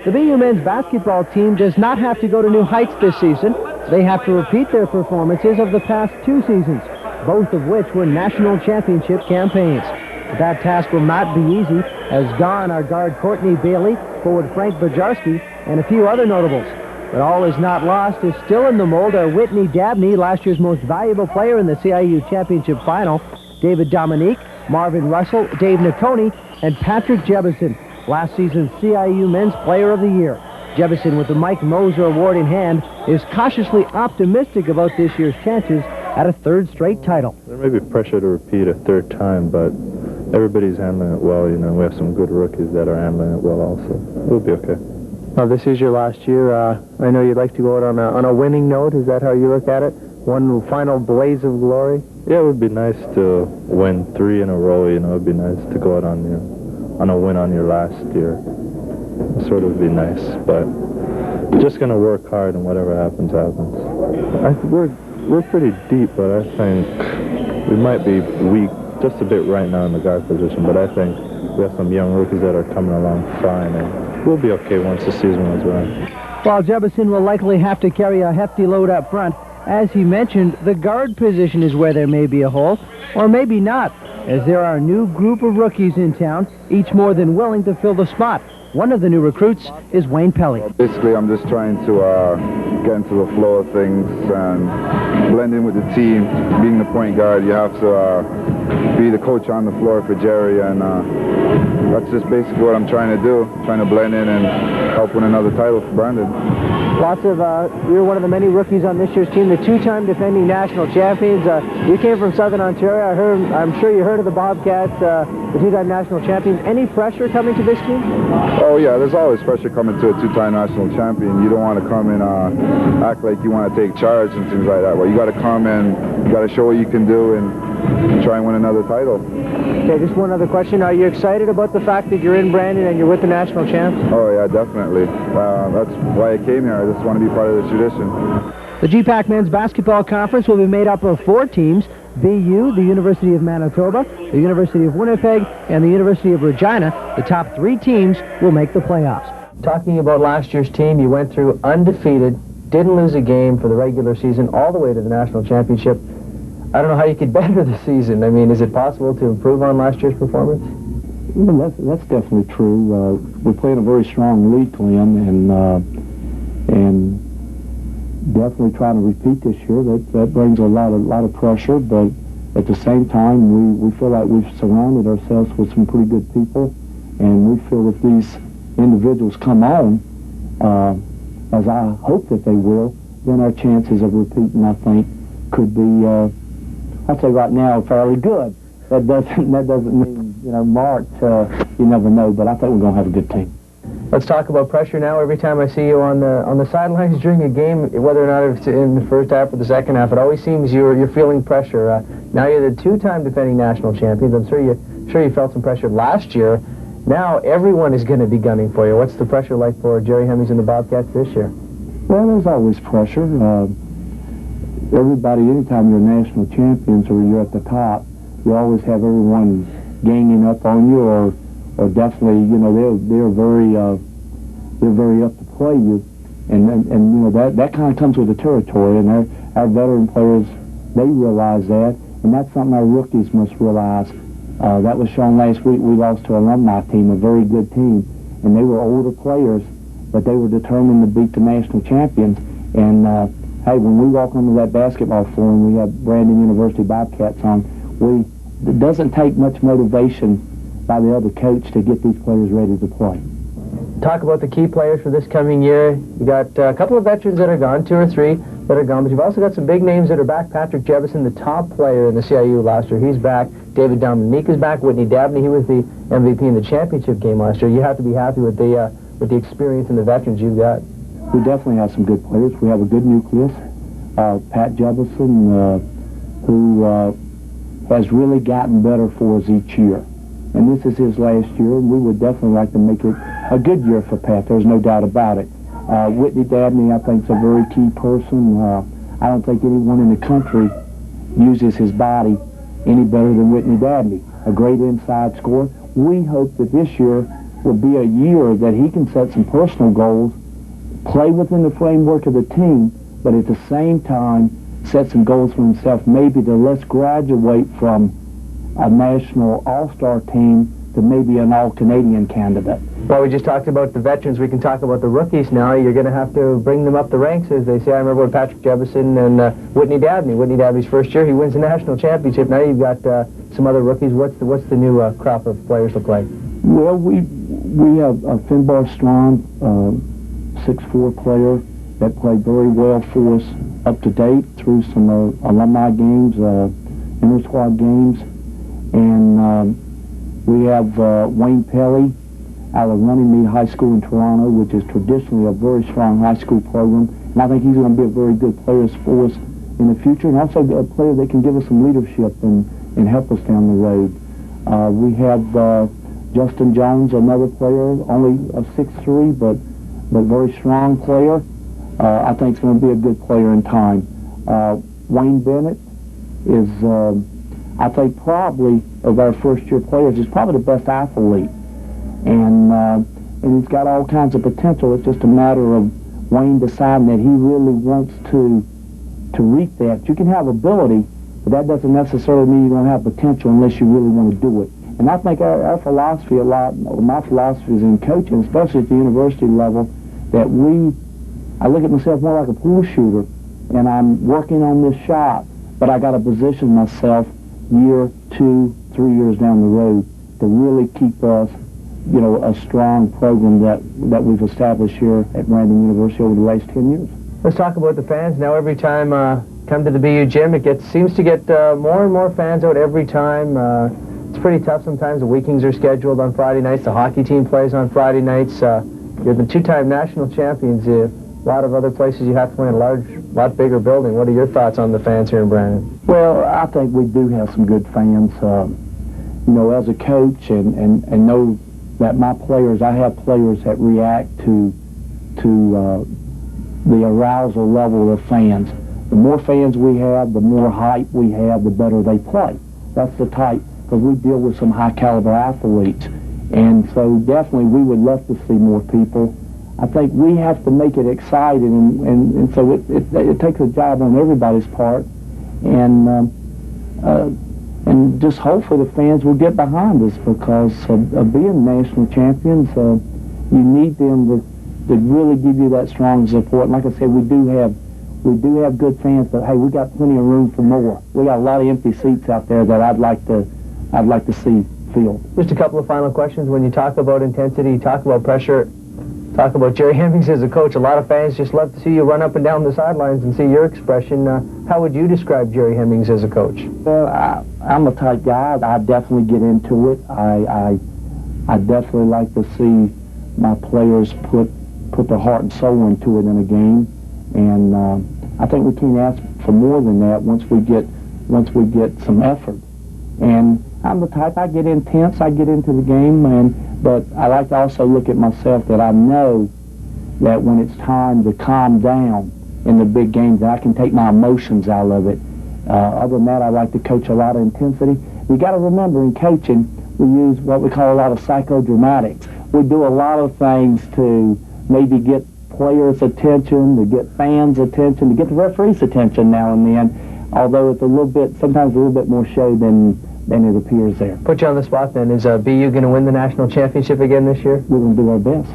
The BU men's basketball team does not have to go to new heights this season. They have to repeat their performances of the past 2 seasons, both of which were national championship campaigns. But that task will not be easy, as gone are guard Courtney Bailey, forward Frank Bajarski, and a few other notables. But all is not lost. Is still in the mold are Whitney Dabney, last year's most valuable player in the CIU championship final, David Dominique, Marvin Russell, Dave Nakoni, and Patrick Jebbison, last season's CIU Men's Player of the Year. Jebbison, with the Mike Moser Award in hand, is cautiously optimistic about this year's chances at a 3rd straight title. There may be pressure to repeat a 3rd time, but everybody's handling it well. You know, we have some good rookies that are handling it well also. We'll be okay. Well, this is your last year. I know you'd like to go out on a winning note. Is that how you look at it? One final blaze of glory? Yeah, it would be nice to win 3 in a row. You know, it would be nice to go out on a win on your last year. It sort of be nice, but just going to work hard, and whatever happens, happens. We're pretty deep, but I think we might be weak just a bit right now in the guard position, but I think we have some young rookies that are coming along fine, and we'll be okay once the season is around. While Jebbison will likely have to carry a hefty load up front, as he mentioned, the guard position is where there may be a hole, or maybe not, as there are a new group of rookies in town, each more than willing to fill the spot. One of the new recruits is Wayne Pelly. Basically, I'm just trying to get into the flow of things and blend in with the team. Being the point guard, you have to be the coach on the floor for Jerry, and that's just basically what I'm trying to do, trying to blend in and help win another title for Brandon. You're one of the many rookies on this year's team, the 2-time defending national champions. You came from Southern Ontario. I'm sure you heard of the Bobcats, the 2-time national champions. Any pressure coming to this team? Oh yeah, there's always pressure coming to a 2-time national champion. You don't want to come and act like you want to take charge and things like that. Well, you got to come and you got to show what you can do and try and win another title. Okay, just one other question. Are you excited about the fact that you're in Brandon and you're with the national champs? Oh yeah, definitely. That's why I came here. I just want to be part of the tradition. The GPAC Men's Basketball Conference will be made up of 4 teams: BU, the University of Manitoba, the University of Winnipeg, and the University of Regina. The top 3 teams will make the playoffs. Talking about last year's team, you went through undefeated, didn't lose a game for the regular season, all the way to the national championship. I don't know how you could better the season. I mean, is it possible to improve on last year's performance? Well, that's definitely true. We're playing a very strong league, Glenn, and definitely trying to repeat this year. That brings a lot of pressure, but at the same time, we feel like we've surrounded ourselves with some pretty good people, and we feel if these individuals come on, as I hope that they will, then our chances of repeating, I think, could be, I'd say right now, fairly good. That doesn't mean, March, you never know, but I think we're going to have a good team. Let's talk about pressure now. Every time I see you on the sidelines during a game, whether or not it's in the first half or the second half, it always seems you're feeling pressure. Now you're the 2-time defending national champions. I'm sure you felt some pressure last year. Now everyone is going to be gunning for you. What's the pressure like for Jerry Hemmings and the Bobcats this year? Well, there's always pressure. Everybody, anytime you're national champions or you're at the top, you always have everyone ganging up on you, or definitely, they're very up to play you, and that kind of comes with the territory, and our veteran players, they realize that, and that's something our rookies must realize. That was shown last week. We lost to an alumni team, a very good team, and they were older players, but they were determined to beat the national champions. And hey, when we walk onto that basketball floor and we have Brandon University Bobcats on, it doesn't take much motivation by the other coach to get these players ready to play. Talk about the key players for this coming year. You got a couple of veterans that are gone, 2 or 3 that are gone, but you've also got some big names that are back. Patrick Jebbison, the top player in the CIU last year, he's back. David Dominique is back. Whitney Dabney, he was the MVP in the championship game last year. You have to be happy with the experience and the veterans you've got. We definitely have some good players. We have a good nucleus. Pat Jebbison, who has really gotten better for us each year. And this is his last year, and we would definitely like to make it a good year for Pat. There's no doubt about it. Whitney Dabney, I think, is a very key person. I don't think anyone in the country uses his body any better than Whitney Dabney. A great inside scorer. We hope that this year will be a year that he can set some personal goals, play within the framework of the team, but at the same time set some goals for himself, maybe to let's graduate from a national all-star team to maybe an all-Canadian candidate. Well, we just talked about the veterans. We can talk about the rookies now. You're going to have to bring them up the ranks, as they say. I remember when Patrick Jebbison and Whitney Dabney's first year, he wins the national championship. Now you've got some other rookies. What's the new crop of players look like? Well, we have Finbar Strong, 6'4" player that played very well for us up to date through some alumni games, inter-squad games. And we have Wayne Pelly out of Runnymede High School in Toronto, which is traditionally a very strong high school program. And I think he's going to be a very good player for us in the future, and also a player that can give us some leadership and help us down the road. We have Justin Jones, another player, only a 6'3", but very strong player. I think he's going to be a good player in time. Wayne Bennett is, I think, probably of our first-year players, is probably the best athlete. And he's got all kinds of potential. It's just a matter of Wayne deciding that he really wants to reap that. You can have ability, but that doesn't necessarily mean you're going to have potential unless you really want to do it. And I think our philosophy my philosophy is in coaching, especially at the university level, that I look at myself more like a pool shooter, and I'm working on this shot, but I got to position myself year, 2, 3 years down the road to really keep us, a strong program that we've established here at Brandon University over the last 10 years. Let's talk about the fans. Now every time come to the BU gym, seems to get more and more fans out every time. It's pretty tough sometimes. The weekends are scheduled on Friday nights. The hockey team plays on Friday nights. You're the 2-time national champions. A lot of other places you have to play in a lot bigger building. What are your thoughts on the fans here in Brandon? Well, I think we do have some good fans. As a coach and know that I have players that react to the arousal level of fans. The more fans we have, the more hype we have, the better they play. That's the type, because we deal with some high-caliber athletes. And so definitely we would love to see more people. I think we have to make it exciting, and so it takes a job on everybody's part. And just hopefully the fans will get behind us, because of being national champions, you need them to really give you that strong support. And like I said, we do have good fans, but hey, we got plenty of room for more. We got a lot of empty seats out there that I'd like to see filled. Just a couple of final questions. When you talk about intensity, you talk about pressure, talk about Jerry Hemmings as a coach, a lot of fans just love to see you run up and down the sidelines and see your expression. How would you describe Jerry Hemmings as a coach? Well, I'm a type guy. I definitely get into it. I definitely like to see my players put their heart and soul into it in a game, and I think we can't ask for more than that once we get some effort. And I'm the type, I get intense, I get into the game, but I like to also look at myself that I know that when it's time to calm down in the big games, that I can take my emotions out of it. Other than that, I like to coach a lot of intensity. You got to remember, in coaching, we use what we call a lot of psychodramatics. We do a lot of things to maybe get players' attention, to get fans' attention, to get the referee's attention now and then, although it's sometimes a little bit more show than it appears there. Put you on the spot then. Is BU going to win the national championship again this year? We're going to do our best.